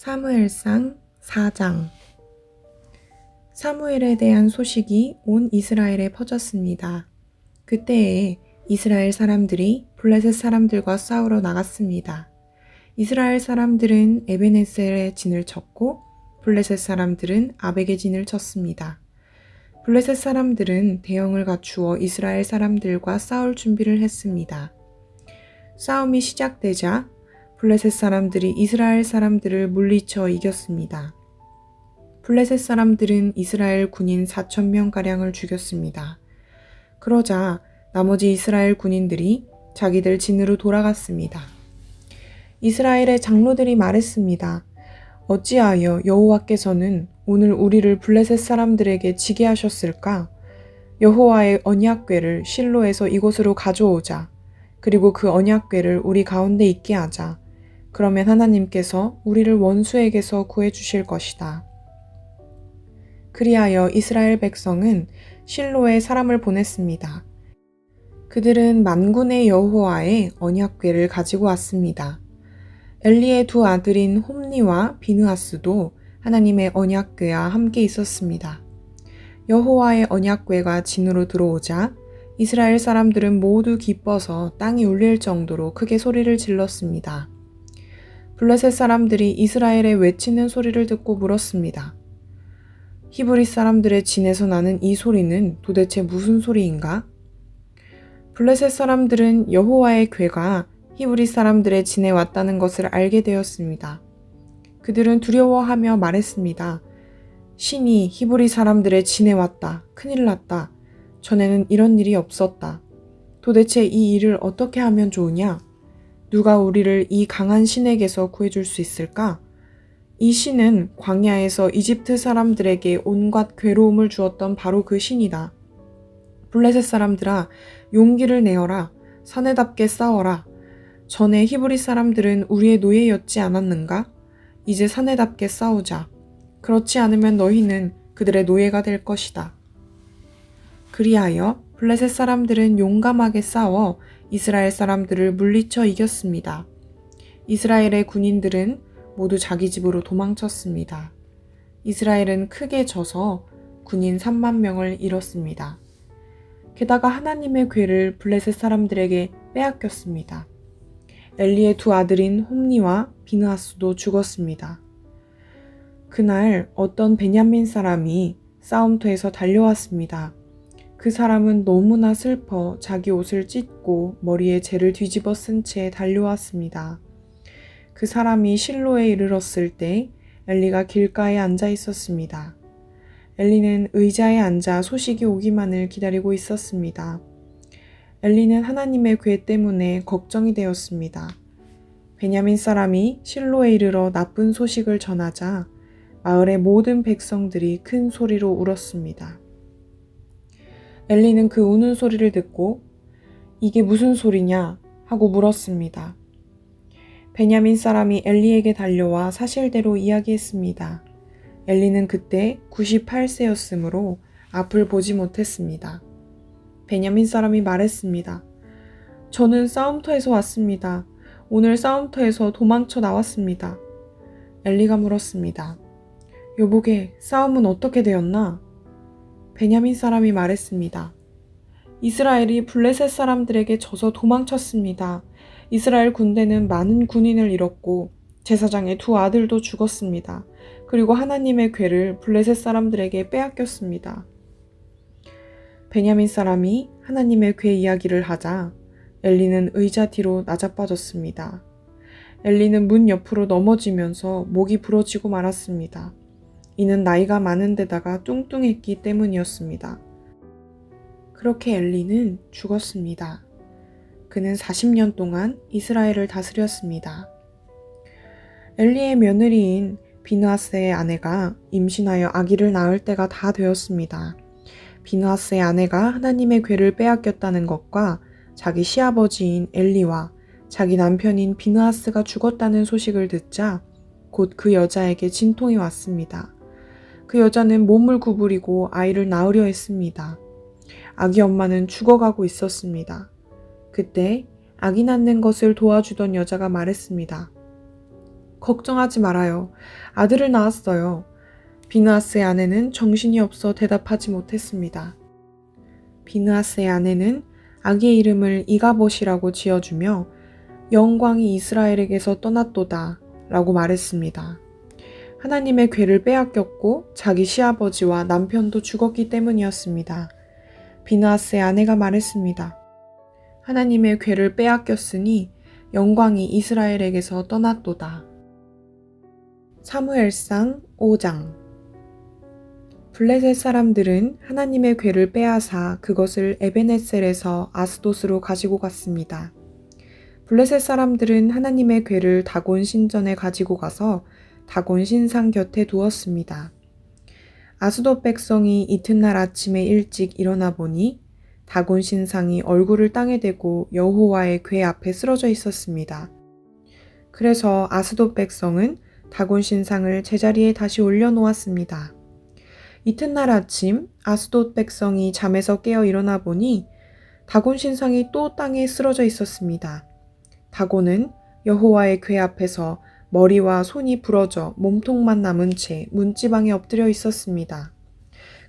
사무엘상 4장. 사무엘에 대한 소식이 온 이스라엘에 퍼졌습니다. 그때에 이스라엘 사람들이 블레셋 사람들과 싸우러 나갔습니다. 이스라엘 사람들은 에베네셀에 진을 쳤고 블레셋 사람들은 아벡에 진을 쳤습니다. 블레셋 사람들은 대형을 갖추어 이스라엘 사람들과 싸울 준비를 했습니다. 싸움이 시작되자 블레셋 사람들이 이스라엘 사람들을 물리쳐 이겼습니다. 블레셋 사람들은 이스라엘 군인 4,000명가량을 죽였습니다. 그러자 나머지 이스라엘 군인들이 자기들 진으로 돌아갔습니다. 이스라엘의 장로들이 말했습니다. 어찌하여 여호와께서는 오늘 우리를 블레셋 사람들에게 지게 하셨을까? 여호와의 언약궤를 실로에서 이곳으로 가져오자. 그리고 그 언약궤를 우리 가운데 있게 하자. 그러면 하나님께서 우리를 원수에게서 구해주실 것이다. 그리하여 이스라엘 백성은 실로에 사람을 보냈습니다. 그들은 만군의 여호와의 언약궤를 가지고 왔습니다. 엘리의 두 아들인 홈니와 비느하스도 하나님의 언약궤와 함께 있었습니다. 여호와의 언약궤가 진으로 들어오자 이스라엘 사람들은 모두 기뻐서 땅이 울릴 정도로 크게 소리를 질렀습니다. 블레셋 사람들이 이스라엘의 외치는 소리를 듣고 물었습니다. 히브리 사람들의 진에서 나는 이 소리는 도대체 무슨 소리인가? 블레셋 사람들은 여호와의 궤가 히브리 사람들의 진에 왔다는 것을 알게 되었습니다. 그들은 두려워하며 말했습니다. 신이 히브리 사람들의 진에 왔다. 큰일 났다. 전에는 이런 일이 없었다. 도대체 이 일을 어떻게 하면 좋으냐? 누가 우리를 이 강한 신에게서 구해줄 수 있을까? 이 신은 광야에서 이집트 사람들에게 온갖 괴로움을 주었던 바로 그 신이다. 블레셋 사람들아, 용기를 내어라. 사내답게 싸워라. 전에 히브리 사람들은 우리의 노예였지 않았는가? 이제 사내답게 싸우자. 그렇지 않으면 너희는 그들의 노예가 될 것이다. 그리하여 블레셋 사람들은 용감하게 싸워 이스라엘 사람들을 물리쳐 이겼습니다. 이스라엘의 군인들은 모두 자기 집으로 도망쳤습니다. 이스라엘은 크게 져서 군인 3만 명을 잃었습니다. 게다가 하나님의 궤를 블레셋 사람들에게 빼앗겼습니다. 엘리의 두 아들인 홈니와 비느하스도 죽었습니다. 그날 어떤 베냐민 사람이 싸움터에서 달려왔습니다. 그 사람은 너무나 슬퍼 자기 옷을 찢고 머리에 재를 뒤집어 쓴 채 달려왔습니다. 그 사람이 실로에 이르렀을 때 엘리가 길가에 앉아 있었습니다. 엘리는 의자에 앉아 소식이 오기만을 기다리고 있었습니다. 엘리는 하나님의 궤 때문에 걱정이 되었습니다. 베냐민 사람이 실로에 이르러 나쁜 소식을 전하자 마을의 모든 백성들이 큰 소리로 울었습니다. 엘리는 그 우는 소리를 듣고 이게 무슨 소리냐 하고 물었습니다. 베냐민 사람이 엘리에게 달려와 사실대로 이야기했습니다. 엘리는 그때 98세였으므로 앞을 보지 못했습니다. 베냐민 사람이 말했습니다. 저는 싸움터에서 왔습니다. 오늘 싸움터에서 도망쳐 나왔습니다. 엘리가 물었습니다. 여보게, 싸움은 어떻게 되었나? 베냐민 사람이 말했습니다. 이스라엘이 블레셋 사람들에게 져서 도망쳤습니다. 이스라엘 군대는 많은 군인을 잃었고 제사장의 두 아들도 죽었습니다. 그리고 하나님의 궤를 블레셋 사람들에게 빼앗겼습니다. 베냐민 사람이 하나님의 궤 이야기를 하자 엘리는 의자 뒤로 낮아빠졌습니다. 엘리는 문 옆으로 넘어지면서 목이 부러지고 말았습니다. 이는 나이가 많은 데다가 뚱뚱했기 때문이었습니다. 그렇게 엘리는 죽었습니다. 그는 40년 동안 이스라엘을 다스렸습니다. 엘리의 며느리인 비느하스의 아내가 임신하여 아기를 낳을 때가 다 되었습니다. 비느하스의 아내가 하나님의 궤를 빼앗겼다는 것과 자기 시아버지인 엘리와 자기 남편인 비느하스가 죽었다는 소식을 듣자 곧 그 여자에게 진통이 왔습니다. 그 여자는 몸을 구부리고 아이를 낳으려 했습니다. 아기 엄마는 죽어가고 있었습니다. 그때 아기 낳는 것을 도와주던 여자가 말했습니다. 걱정하지 말아요. 아들을 낳았어요. 비느하스의 아내는 정신이 없어 대답하지 못했습니다. 비느하스의 아내는 아기의 이름을 이가봇이라고 지어주며 영광이 이스라엘에게서 떠났도다 라고 말했습니다. 하나님의 괴를 빼앗겼고 자기 시아버지와 남편도 죽었기 때문이었습니다. 비느하스의 아내가 말했습니다. 하나님의 괴를 빼앗겼으니 영광이 이스라엘에게서 떠났도다. 사무엘상 5장. 블레셋 사람들은 하나님의 괴를 빼앗아 그것을 에베네셀에서 아스돗으로 가지고 갔습니다. 블레셋 사람들은 하나님의 괴를 다곤 신전에 가지고 가서 다곤 신상 곁에 두었습니다. 아스돗 백성이 이튿날 아침에 일찍 일어나 보니 다곤 신상이 얼굴을 땅에 대고 여호와의 궤 앞에 쓰러져 있었습니다. 그래서 아스돗 백성은 다곤 신상을 제자리에 다시 올려놓았습니다. 이튿날 아침 아스돗 백성이 잠에서 깨어 일어나 보니 다곤 신상이 또 땅에 쓰러져 있었습니다. 다곤은 여호와의 궤 앞에서 머리와 손이 부러져 몸통만 남은 채 문지방에 엎드려 있었습니다.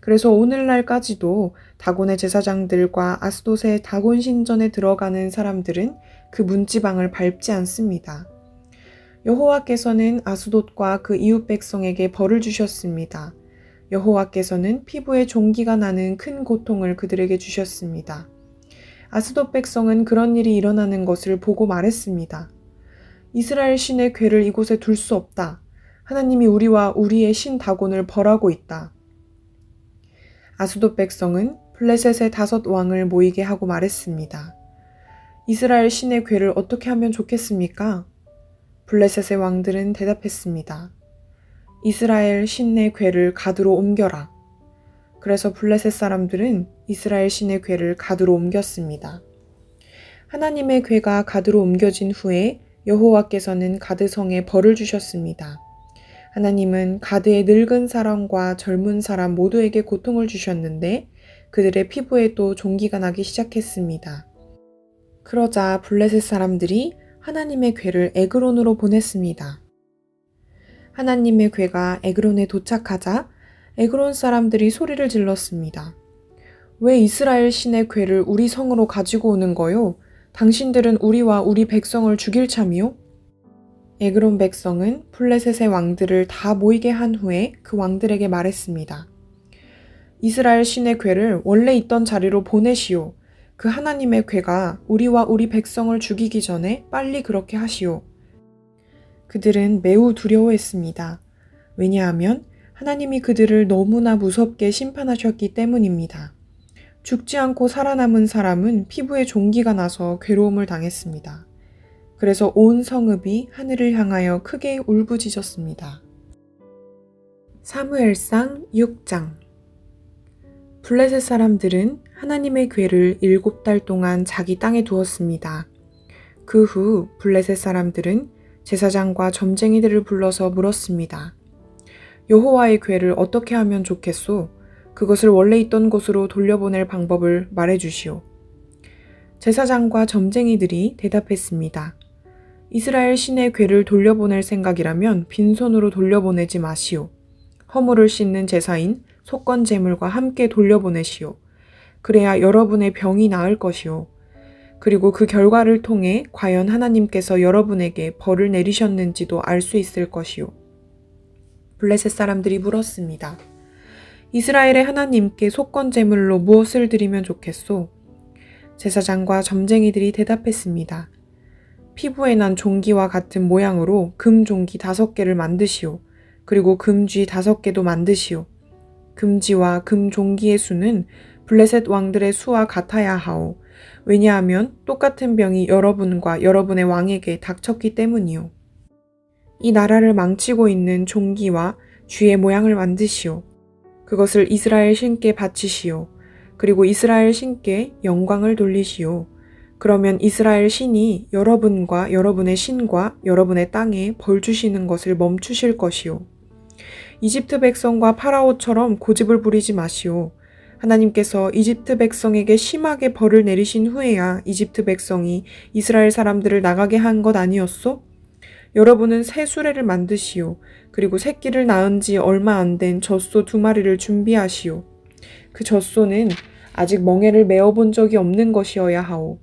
그래서 오늘날까지도 다곤의 제사장들과 아스돗의 다곤 신전에 들어가는 사람들은 그 문지방을 밟지 않습니다. 여호와께서는 아스돗과 그 이웃 백성에게 벌을 주셨습니다. 여호와께서는 피부에 종기가 나는 큰 고통을 그들에게 주셨습니다. 아스돗 백성은 그런 일이 일어나는 것을 보고 말했습니다. 이스라엘 신의 궤를 이곳에 둘 수 없다. 하나님이 우리와 우리의 신 다곤을 벌하고 있다. 아스돗 백성은 블레셋의 5 왕을 모이게 하고 말했습니다. 이스라엘 신의 궤를 어떻게 하면 좋겠습니까? 블레셋의 왕들은 대답했습니다. 이스라엘 신의 궤를 가드로 옮겨라. 그래서 블레셋 사람들은 이스라엘 신의 궤를 가드로 옮겼습니다. 하나님의 궤가 가드로 옮겨진 후에 여호와께서는 가드성에 벌을 주셨습니다. 하나님은 가드의 늙은 사람과 젊은 사람 모두에게 고통을 주셨는데 그들의 피부에도 종기가 나기 시작했습니다. 그러자 블레셋 사람들이 하나님의 궤를 에그론으로 보냈습니다. 하나님의 궤가 에그론에 도착하자 에그론 사람들이 소리를 질렀습니다. 왜 이스라엘 신의 궤를 우리 성으로 가지고 오는 거요? 당신들은 우리와 우리 백성을 죽일 참이요? 에그론 백성은 블레셋의 왕들을 다 모이게 한 후에 그 왕들에게 말했습니다. 이스라엘 신의 궤를 원래 있던 자리로 보내시오. 그 하나님의 궤가 우리와 우리 백성을 죽이기 전에 빨리 그렇게 하시오. 그들은 매우 두려워했습니다. 왜냐하면 하나님이 그들을 너무나 무섭게 심판하셨기 때문입니다. 죽지 않고 살아남은 사람은 피부에 종기가 나서 괴로움을 당했습니다. 그래서 온 성읍이 하늘을 향하여 크게 울부짖었습니다. 사무엘상 6장. 블레셋 사람들은 하나님의 궤를 7달 동안 자기 땅에 두었습니다. 그 후 블레셋 사람들은 제사장과 점쟁이들을 불러서 물었습니다. 여호와의 궤를 어떻게 하면 좋겠소? 그것을 원래 있던 곳으로 돌려보낼 방법을 말해주시오. 제사장과 점쟁이들이 대답했습니다. 이스라엘 신의 궤를 돌려보낼 생각이라면 빈손으로 돌려보내지 마시오. 허물을 씻는 제사인 속건 제물과 함께 돌려보내시오. 그래야 여러분의 병이 나을 것이오. 그리고 그 결과를 통해 과연 하나님께서 여러분에게 벌을 내리셨는지도 알 수 있을 것이오. 블레셋 사람들이 물었습니다. 이스라엘의 하나님께 속건 제물로 무엇을 드리면 좋겠소? 제사장과 점쟁이들이 대답했습니다. 피부에 난 종기와 같은 모양으로 금 종기 5개를 만드시오. 그리고 금쥐 5개도 만드시오. 금쥐와 금 종기의 수는 블레셋 왕들의 수와 같아야 하오. 왜냐하면 똑같은 병이 여러분과 여러분의 왕에게 닥쳤기 때문이오. 이 나라를 망치고 있는 종기와 쥐의 모양을 만드시오. 그것을 이스라엘 신께 바치시오. 그리고 이스라엘 신께 영광을 돌리시오. 그러면 이스라엘 신이 여러분과 여러분의 신과 여러분의 땅에 벌 주시는 것을 멈추실 것이오. 이집트 백성과 파라오처럼 고집을 부리지 마시오. 하나님께서 이집트 백성에게 심하게 벌을 내리신 후에야 이집트 백성이 이스라엘 사람들을 나가게 한 것 아니었소? 여러분은 새 수레를 만드시오. 그리고 새끼를 낳은 지 얼마 안 된 젖소 2마리를 준비하시오. 그 젖소는 아직 멍에를 메어본 적이 없는 것이어야 하오.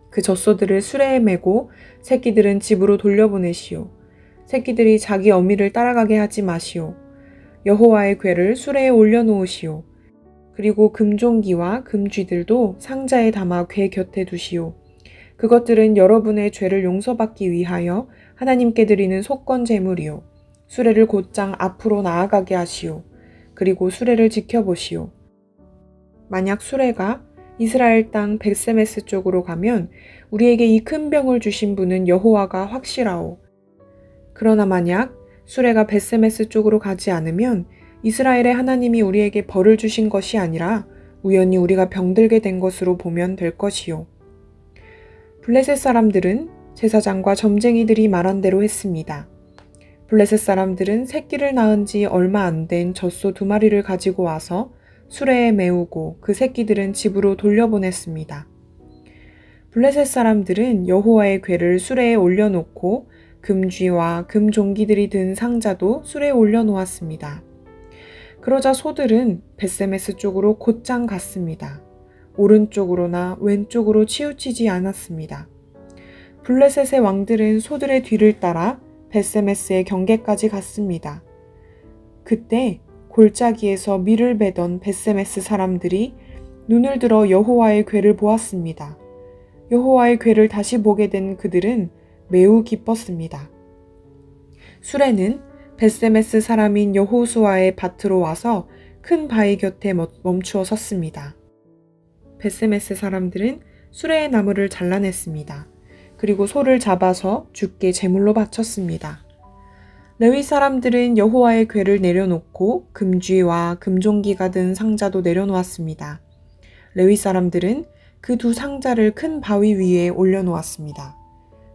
그 젖소들을 수레에 메고 새끼들은 집으로 돌려보내시오. 새끼들이 자기 어미를 따라가게 하지 마시오. 여호와의 궤를 수레에 올려놓으시오. 그리고 금종기와 금쥐들도 상자에 담아 궤 곁에 두시오. 그것들은 여러분의 죄를 용서받기 위하여 하나님께 드리는 속건 제물이요. 수레를 곧장 앞으로 나아가게 하시오. 그리고 수레를 지켜보시오. 만약 수레가 이스라엘 땅 벳세메스 쪽으로 가면 우리에게 이 큰 병을 주신 분은 여호와가 확실하오. 그러나 만약 수레가 벳세메스 쪽으로 가지 않으면 이스라엘의 하나님이 우리에게 벌을 주신 것이 아니라 우연히 우리가 병들게 된 것으로 보면 될 것이요. 블레셋 사람들은 제사장과 점쟁이들이 말한 대로 했습니다. 블레셋 사람들은 새끼를 낳은 지 얼마 안 된 젖소 2마리를 가지고 와서 수레에 메우고 그 새끼들은 집으로 돌려보냈습니다. 블레셋 사람들은 여호와의 궤를 수레에 올려놓고 금쥐와 금종기들이 든 상자도 수레에 올려놓았습니다. 그러자 소들은 벳세메스 쪽으로 곧장 갔습니다. 오른쪽으로나 왼쪽으로 치우치지 않았습니다. 블레셋의 왕들은 소들의 뒤를 따라 벳세메스의 경계까지 갔습니다. 그때 골짜기에서 밀을 베던 벳세메스 사람들이 눈을 들어 여호와의 궤를 보았습니다. 여호와의 궤를 다시 보게 된 그들은 매우 기뻤습니다. 수레는 벳세메스 사람인 여호수아의 밭으로 와서 큰 바위 곁에 멈추어 섰습니다. 벳세메스 사람들은 수레의 나무를 잘라냈습니다. 그리고 소를 잡아서 주께 제물로 바쳤습니다. 레위 사람들은 여호와의 궤를 내려놓고 금쥐와 금종기가 든 상자도 내려놓았습니다. 레위 사람들은 그 2 상자를 큰 바위 위에 올려놓았습니다.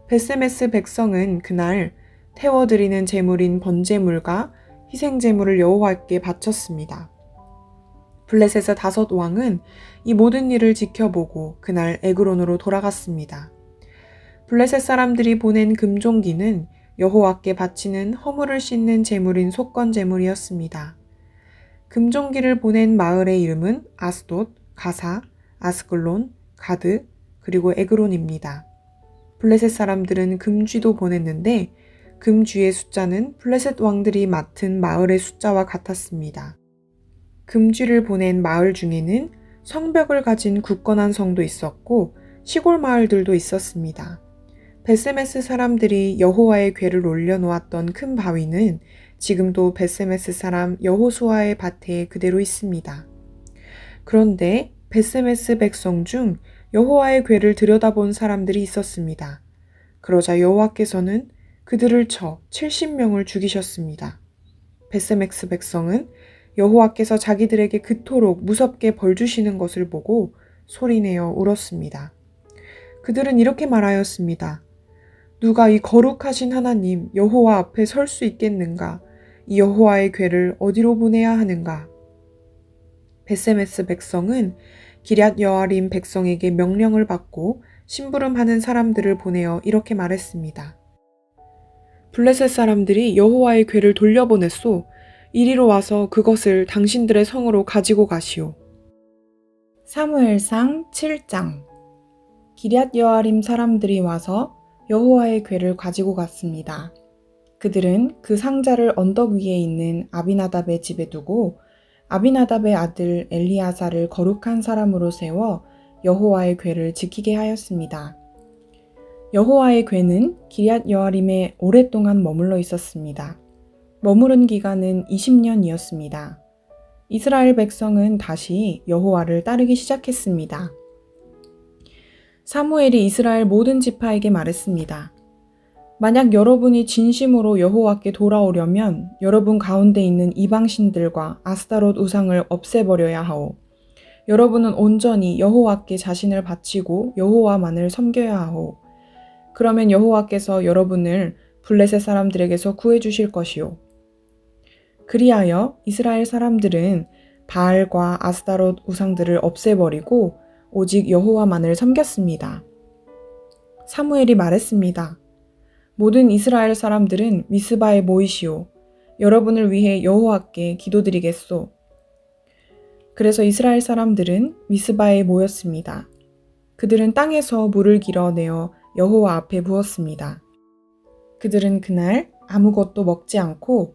벳세메스 백성은 그날 태워드리는 제물인 번제물과 희생제물을 여호와께 바쳤습니다. 블레셋의 5 왕은 이 모든 일을 지켜보고 그날 에그론으로 돌아갔습니다. 블레셋 사람들이 보낸 금종기는 여호와께 바치는 허물을 씻는 제물인 속건 제물이었습니다. 금종기를 보낸 마을의 이름은 아스돗, 가사, 아스글론, 가드, 그리고 에그론입니다. 블레셋 사람들은 금쥐도 보냈는데 금쥐의 숫자는 블레셋 왕들이 맡은 마을의 숫자와 같았습니다. 금쥐를 보낸 마을 중에는 성벽을 가진 굳건한 성도 있었고 시골 마을들도 있었습니다. 벳세메스 사람들이 여호와의 궤를 올려놓았던 큰 바위는 지금도 벳세메스 사람 여호수아의 밭에 그대로 있습니다. 그런데 벳세메스 백성 중 여호와의 궤를 들여다본 사람들이 있었습니다. 그러자 여호와께서는 그들을 쳐 70명을 죽이셨습니다. 벳세메스 백성은 여호와께서 자기들에게 그토록 무섭게 벌 주시는 것을 보고 소리내어 울었습니다. 그들은 이렇게 말하였습니다. 누가 이 거룩하신 하나님 여호와 앞에 설 수 있겠는가? 이 여호와의 궤를 어디로 보내야 하는가? 벳세메스 백성은 기럇 여아림 백성에게 명령을 받고 심부름하는 사람들을 보내어 이렇게 말했습니다. 블레셋 사람들이 여호와의 궤를 돌려보냈소. 이리로 와서 그것을 당신들의 성으로 가지고 가시오. 사무엘상 7장. 기럇 여아림 사람들이 와서 여호와의 궤를 가지고 갔습니다. 그들은 그 상자를 언덕 위에 있는 아비나답의 집에 두고 아비나답의 아들 엘리아사를 거룩한 사람으로 세워 여호와의 궤를 지키게 하였습니다. 여호와의 궤는 기럇 여아림에 오랫동안 머물러 있었습니다. 머무른 기간은 20년이었습니다. 이스라엘 백성은 다시 여호와를 따르기 시작했습니다. 사무엘이 이스라엘 모든 지파에게 말했습니다. 만약 여러분이 진심으로 여호와께 돌아오려면 여러분 가운데 있는 이방신들과 아스타롯 우상을 없애버려야 하오. 여러분은 온전히 여호와께 자신을 바치고 여호와만을 섬겨야 하오. 그러면 여호와께서 여러분을 블레셋 사람들에게서 구해주실 것이오. 그리하여 이스라엘 사람들은 바알과 아스타롯 우상들을 없애버리고 오직 여호와만을 섬겼습니다. 사무엘이 말했습니다. 모든 이스라엘 사람들은 미스바에 모이시오. 여러분을 위해 여호와께 기도드리겠소. 그래서 이스라엘 사람들은 미스바에 모였습니다. 그들은 땅에서 물을 길어내어 여호와 앞에 부었습니다. 그들은 그날 아무것도 먹지 않고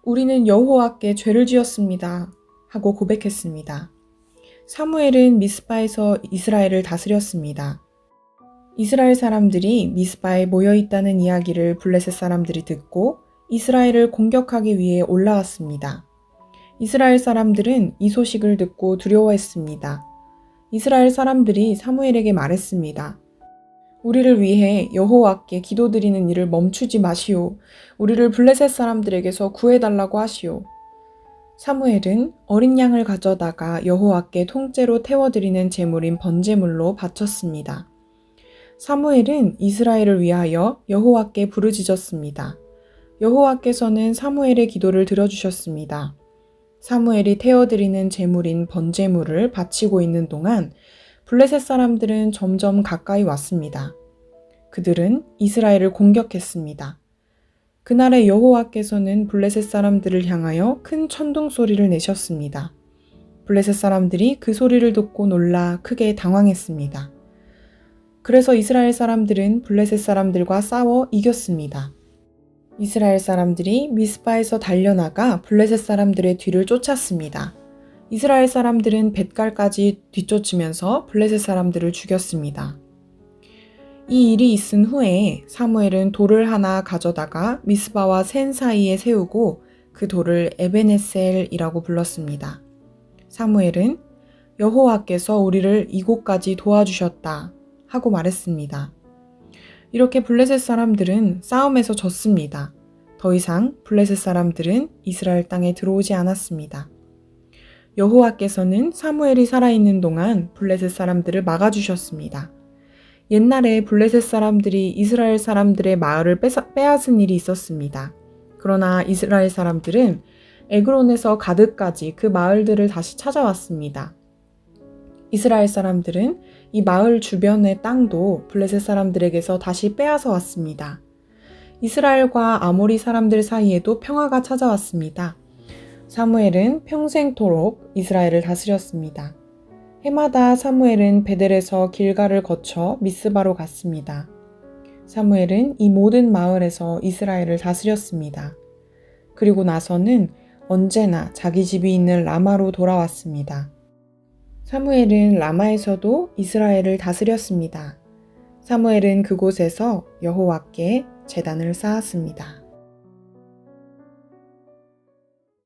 우리는 여호와께 죄를 지었습니다 하고 고백했습니다. 사무엘은 미스바에서 이스라엘을 다스렸습니다. 이스라엘 사람들이 미스바에 모여 있다는 이야기를 블레셋 사람들이 듣고 이스라엘을 공격하기 위해 올라왔습니다. 이스라엘 사람들은 이 소식을 듣고 두려워했습니다. 이스라엘 사람들이 사무엘에게 말했습니다. 우리를 위해 여호와께 기도드리는 일을 멈추지 마시오. 우리를 블레셋 사람들에게서 구해달라고 하시오. 사무엘은 어린 양을 가져다가 여호와께 통째로 태워드리는 제물인 번제물로 바쳤습니다. 사무엘은 이스라엘을 위하여 여호와께 부르짖었습니다. 여호와께서는 사무엘의 기도를 들어주셨습니다. 사무엘이 태워드리는 제물인 번제물을 바치고 있는 동안 블레셋 사람들은 점점 가까이 왔습니다. 그들은 이스라엘을 공격했습니다. 그날의 여호와께서는 블레셋 사람들을 향하여 큰 천둥 소리를 내셨습니다. 블레셋 사람들이 그 소리를 듣고 놀라 크게 당황했습니다. 그래서 이스라엘 사람들은 블레셋 사람들과 싸워 이겼습니다. 이스라엘 사람들이 미스바에서 달려나가 블레셋 사람들의 뒤를 쫓았습니다. 이스라엘 사람들은 벳갈까지 뒤쫓으면서 블레셋 사람들을 죽였습니다. 이 일이 있은 후에 사무엘은 돌을 하나 가져다가 미스바와 센 사이에 세우고 그 돌을 에베네셀이라고 불렀습니다. 사무엘은 여호와께서 우리를 이곳까지 도와주셨다 하고 말했습니다. 이렇게 블레셋 사람들은 싸움에서 졌습니다. 더 이상 블레셋 사람들은 이스라엘 땅에 들어오지 않았습니다. 여호와께서는 사무엘이 살아있는 동안 블레셋 사람들을 막아주셨습니다. 옛날에 블레셋 사람들이 이스라엘 사람들의 마을을 빼앗은 일이 있었습니다. 그러나 이스라엘 사람들은 에그론에서 가드까지 그 마을들을 다시 찾아왔습니다. 이스라엘 사람들은 이 마을 주변의 땅도 블레셋 사람들에게서 다시 빼앗아 왔습니다. 이스라엘과 아모리 사람들 사이에도 평화가 찾아왔습니다. 사무엘은 평생토록 이스라엘을 다스렸습니다. 해마다 사무엘은 베델에서 길가를 거쳐 미스바로 갔습니다. 사무엘은 이 모든 마을에서 이스라엘을 다스렸습니다. 그리고 나서는 언제나 자기 집이 있는 라마로 돌아왔습니다. 사무엘은 라마에서도 이스라엘을 다스렸습니다. 사무엘은 그곳에서 여호와께 제단을 쌓았습니다.